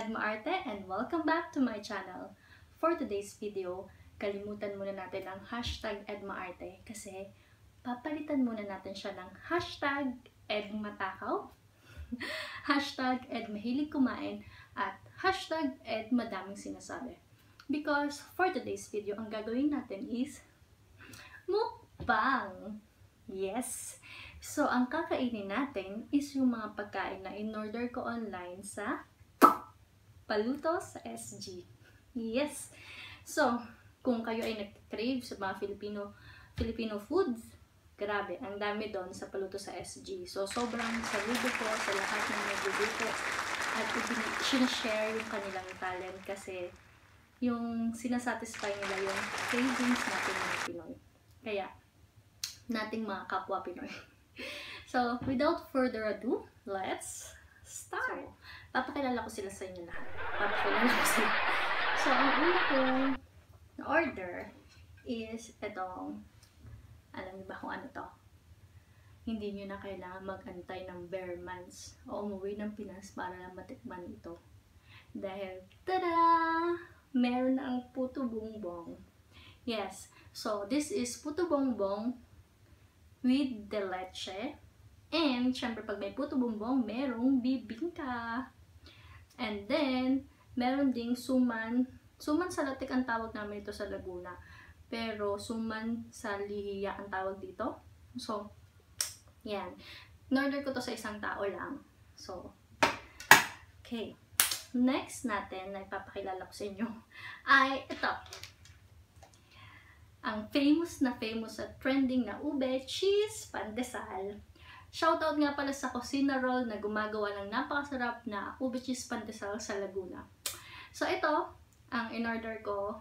Edma Arte and welcome back to my channel. For today's video, kalimutan muna natin ang hashtag Edma Arte kasi papalitan muna natin siya ng hashtag Edmatakaw, hashtag Edmahilig kumain, at hashtag Edmadaming sinasabi. Because for today's video, ang gagawin natin is mukbang. Yes! So, ang kakainin natin is yung mga pagkain na in-order ko online sa Paluto sa SG. Yes! So, kung kayo ay nag-crave sa mga Filipino foods, grabe, ang dami doon sa Paluto sa SG. So, sobrang saludo ko sa lahat ng nagluluto at sinashare yung kanilang talent kasi yung sinasatisfy nila yung cravings natin mga Pinoy. Kaya, nating mga kapwa Pinoy. So, without further ado, let's start! So, papakilala ko sila sa inyo lahat. So, ang una kong na-order is itong, alam niyo ba kung ano to? Hindi niyo na kailangan mag-antay ng bare months o umuwi ng Pinas para lang matikman ito. Dahil, tada! Meron na ang puto bumbong. Yes, so this is puto bumbong with the leche. And, syempre, pag may puto bumbong, merong bibingka. And then, meron ding suman. Suman sa Latik ang tawag namin ito sa Laguna. Pero, suman sa Lihiya ang tawag dito. So, yan. In-order ko to sa isang tao lang. So, okay. Next natin, na ipapakilala ko sa inyo, ay ito. Ang famous at trending na Ubecreamcheesepandesal. Shoutout nga pala sa Kusina Roll na gumagawa ng napakasarap na Ubecreamcheesepandesal sa Laguna. So ito, ang in-order ko,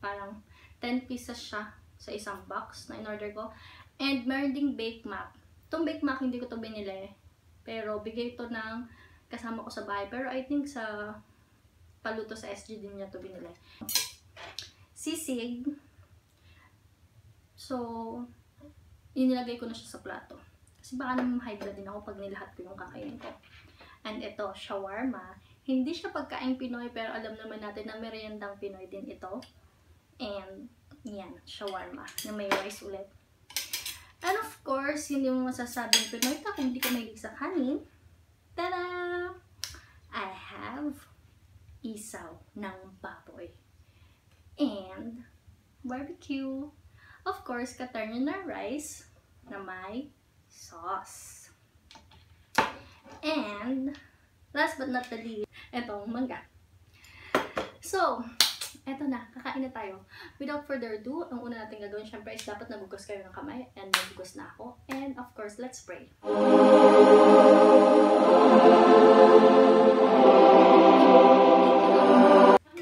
parang 10 pieces siya sa isang box na in-order ko. And meron ding bake mac. Itong bake mac hindi ko to binili, pero bigay ito ng kasama ko sa bahay. Pero I think sa Paluto sa SG din niya to binili. Sisig. So, inilagay ko na siya sa plato. Kasi baka naman high blood din ako pag nilahat ko yung kakainin ko. And ito, shawarma. Hindi siya pagkain Pinoy, pero alam naman natin na meriendang Pinoy din ito. And, yan, shawarma. Na may rice ulit. And of course, hindi mo masasabing Pinoy ka kung hindi ka mahilig sa kanin. Tada! I have isaw ng baboy. And, barbecue. Of course, Karyhna rice na may sauce. And, last but not the least, etong mangga. So, eto na, kakain na tayo. Without further ado, ang una natin gagawin syempre is dapat nagugas kayo ng kamay, and nagugas na ako. And of course, let's pray. Ang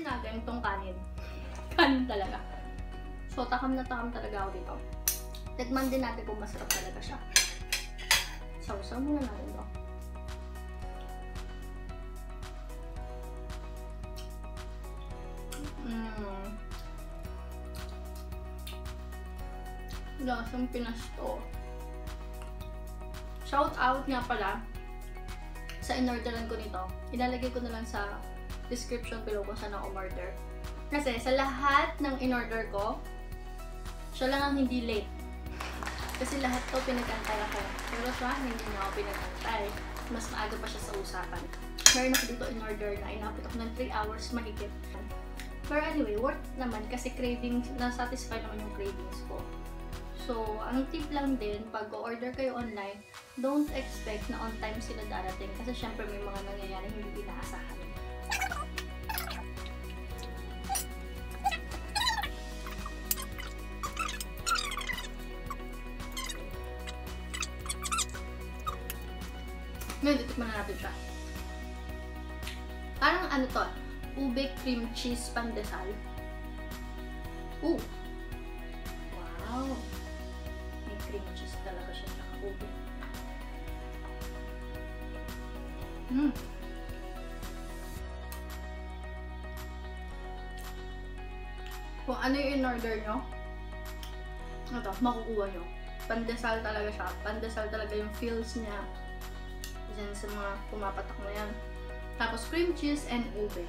na ganitong kanin. Kanin talaga. So, takam na takam talaga ako dito. Tikman din natin kung masarap talaga siya. Sausaw muna natin ito. Lasang Pinas to. Shout out nga pala sa in-orderan ko nito. Ilalagay ko na lang sa description below kung saan ako umorder. Kasi sa lahat ng in-order ko, siya lang ang hindi late. Kasi lahat to pinag-antay ako. Pero siya, hindi niya ako pinag-antay. Mas maaga pa siya sa usapan. Meron ako dito in-order na inabot ako ng 3 hours mahigit. Pero anyway, worth naman kasi cravings, na-satisfy naman yung cravings ko. So, ang tip lang din, pag order kayo online, don't expect na on time sila darating. Kasi syempre may mga nangyayari hindi inaasahan. Ngayon, titikman na natin siya. Parang ano to, Ubecreamcheesepandesal. Ooh! Wow! May cream cheese talaga siya sa ube. Kung ano yung in-order nyo, ito, makukuha nyo. Pandesal talaga siya. Pandesal talaga yung feels niya. Diyan sa mga pumapatak na yan. Tapos cream cheese and ube.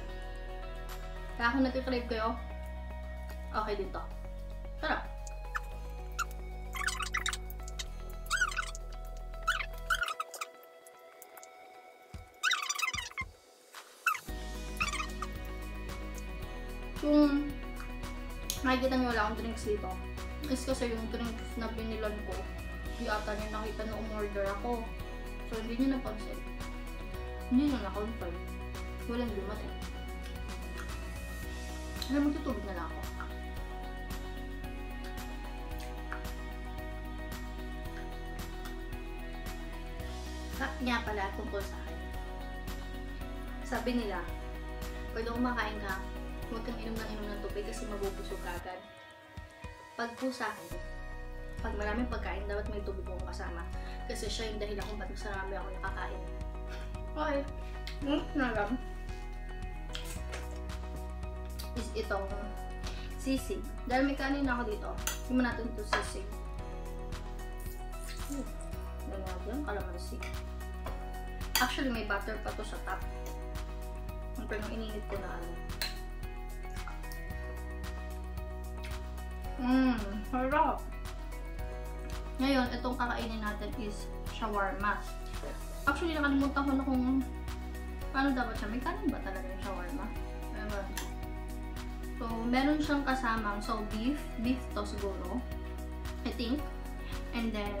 Kaya kung nagkikrave kayo, okay dito. Tara! Kung nakikita nyo wala akong drinks dito, is kasi yung drinks na binilan ko, di ata nyo nakita na umorder ako. So, hindi nyo napansin. Hindi nyo na-confirm. Walang dumating. Alam, magtutubig na lang ako. Nga pala, tungkol sa akin. Sabi nila, pag kumakain ka, huwag kang inom ng tubig kasi mabubusog ka agad. Pag po sa akin, pag maraming pagkain, dapat may tubig akong kasama. Kasi siya yung dahilan kung ba't mas marami ako nakakain. Okay. Nagam. Is itong sisig. Dahil may kanin ako dito, hindi natin ito sisig. Ganyan, kalamansi. Actually, may butter pa to sa top. Pero ininit ko na ano. Harap! Ngayon, itong kakainin natin is shawarma. Actually, nakalimutan ko na kung paano dapat siya. May kanin ba talaga yung shawarma? Ewan. So, meron siyang kasamang, so beef to siguro, I think. And then,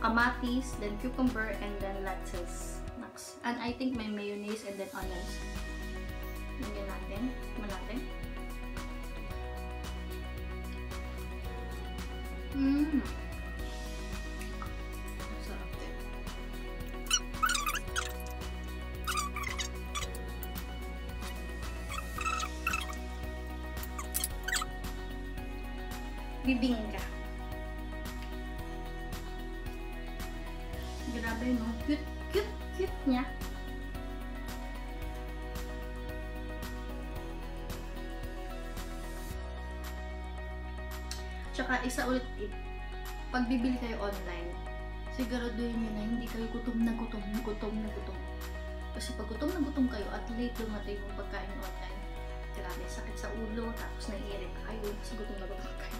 kamatis, then cucumber, and then lettuce. And I think may mayonnaise and then onions. Lagyan natin. Sarap din. Bibingka. Grabe, no? Cute niya. Tsaka isa ulit tip, pag bibili kayo online, siguraduhin nyo na hindi kayo gutom na gutom. Kasi pag gutom na gutom kayo at late dumating yung pagkain online, grabe, sakit sa ulo, tapos naiirit kayo kasi gutom na gutom kayo.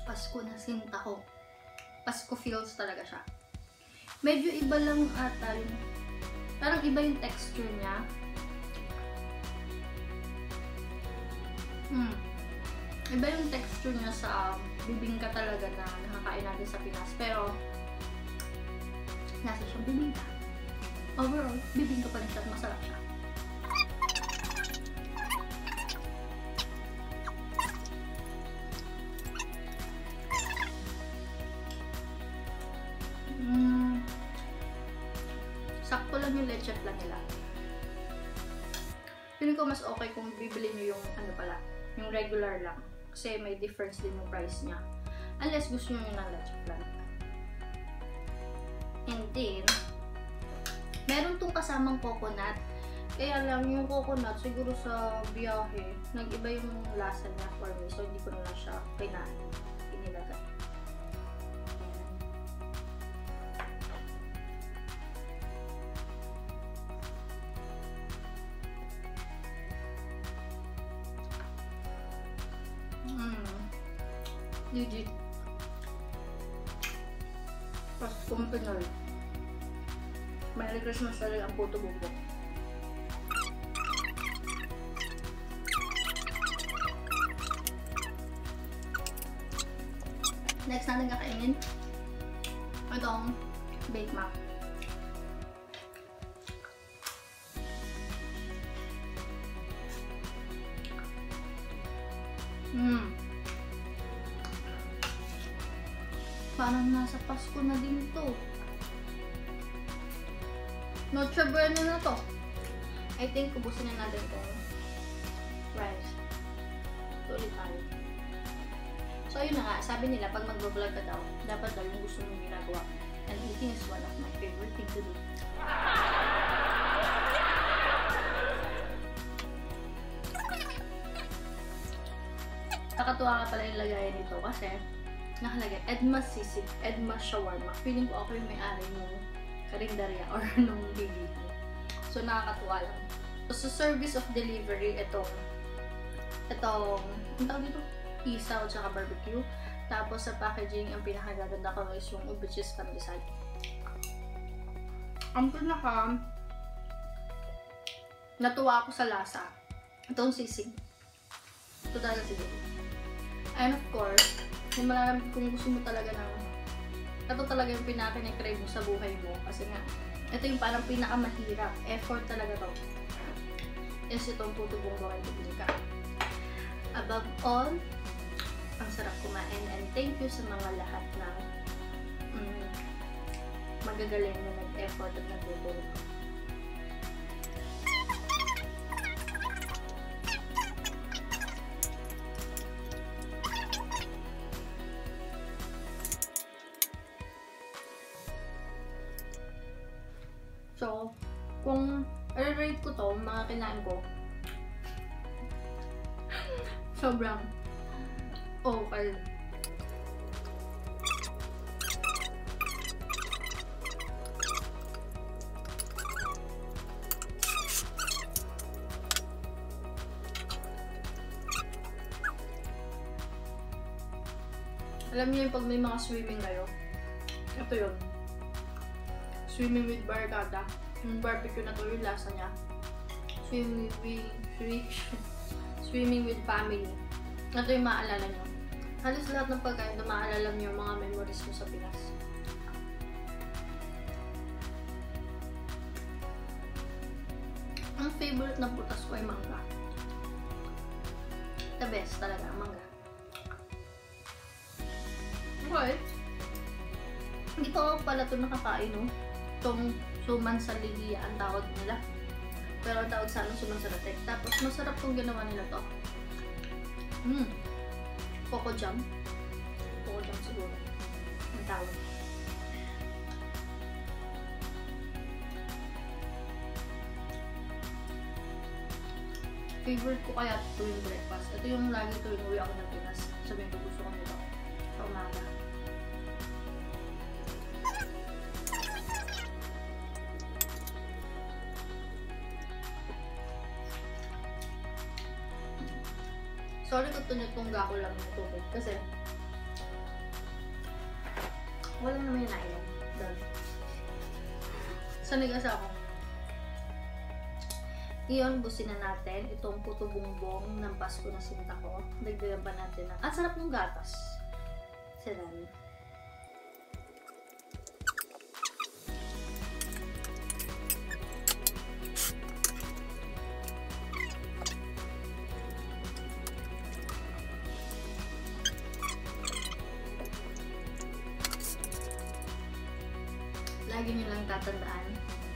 Pasko na sinta ko. Pasko feels talaga siya. Medyo iba lang ata yung parang iba yung texture niya. Iba yung texture niya sa bibingka talaga na nakakain natin sa Pinas. Pero, nasa siyang bibingka. Overall, bibingka pa rin siya at masarap siya. Sakto lang yung leche plan nila. Feeling ko mas okay kung bibili nyo yung ano pala, yung regular lang. Kasi may difference din yung price niya. Unless gusto nyo yung leche plan. And then, meron tong kasamang coconut. Kaya lang yung coconut, siguro sa biyahe, nag-iba yung lasa niya for me. So, hindi ko na siya pinilagay. Legit. Tapos kung Pinoy. Merry Christmas talaga ang Puto bumbong. Next natin kakainin itong baked mac. Parang nasa Pasko na din to. Noche Buena na to. I think ubusin na natin itong rice. Tuloy tayo. So yun na nga, sabi nila pag mag-vlog ka daw, dapat daw yung gusto mong ginagawa. And eating is one of my favorite things to do. nakakatuwa ka pala yung lagayan nito kasi nakalagay Edma Sisig, Edma Shawarma. Feeling ko ako yung may-ari ng karinderya or nung bilihan. So nakakatuwa lang. So sa service of delivery, itong ang tawag dito, isaw at saka barbecue. Tapos sa packaging, ang pinakagaganda ko is yung Ubecreamcheesepandesal. Ang pinaka natuwa ako sa lasa, itong sisig. Ito talaga siguro. And of course, yung malalamig kung gusto mo talaga ng ito talaga yung pinaka-crave mo sa buhay mo. Kasi nga, ito yung parang pinakamahirap. Effort talaga to. Is itong puto bumbong at bibingka. Above all, ang sarap kumain. And thank you sa mga lahat ng magagaling na nag-effort at nagtutulong. So, kung i-rate ko to, mga kinain ko, sobrang okay. Alam niyo yung pag may mga swimming kayo, ito yun. Swimming with barkada. Yung barbecue na to, yung lasa niya. Swimming with family. Ito yung maalala nyo. Halos lahat ng pagkain na maalala nyo yung mga memories mo sa Pinas. Ang favorite na putas ko ay mangga. The best talaga, mangga. Okay. Hindi pa ako pala ito nakakain, no? Itong suman sa lilia ang tawag nila. Pero ang tawag sa amin suman sa latek. Tapos masarap itong ginawa nila to. Coco jam. Coco jam siguro. Ang tawag. Favorite ko kaya ito yung breakfast. Ito yung lagi tuwing uwi ako ng Pinas. Sabihin ko gusto ko nito. Sa umaga. Sorry kung tunod-tungga ko lang ng tubig kasi wala naman yung nailan doon. Sanay kasi ako. Iyon, busin na natin itong puto bumbong ng Pasko na sinta ko. Dagdagan pa natin na. Sarap ng gatas. Silan. Lagi nyo lang tatandaan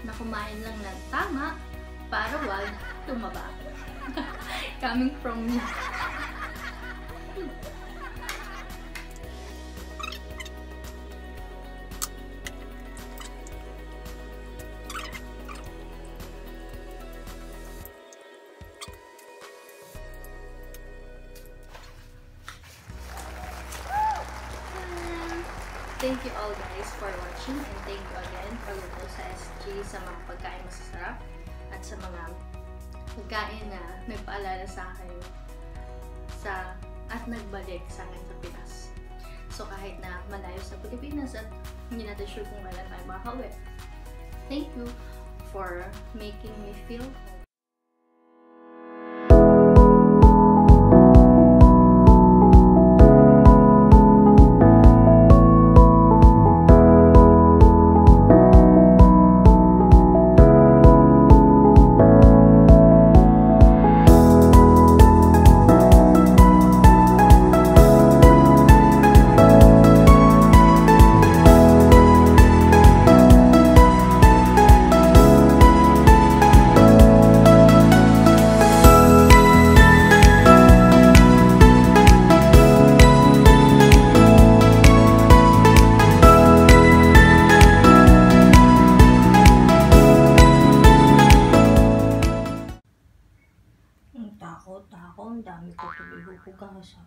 na kumain lang ng tama para wag tumaba. Coming from me. Thank you all guys for watching and thank you again Paluto sa SG sa mga pagkain masasarap at sa mga pagkain na nagpaalala sa akin at nagbalik sa akin sa Pinas. So kahit na malayo sa Pilipinas at hindi natin sure kung kailan tayo makakauwi. Thank you for making me feel home. Ang dami ko hugasan.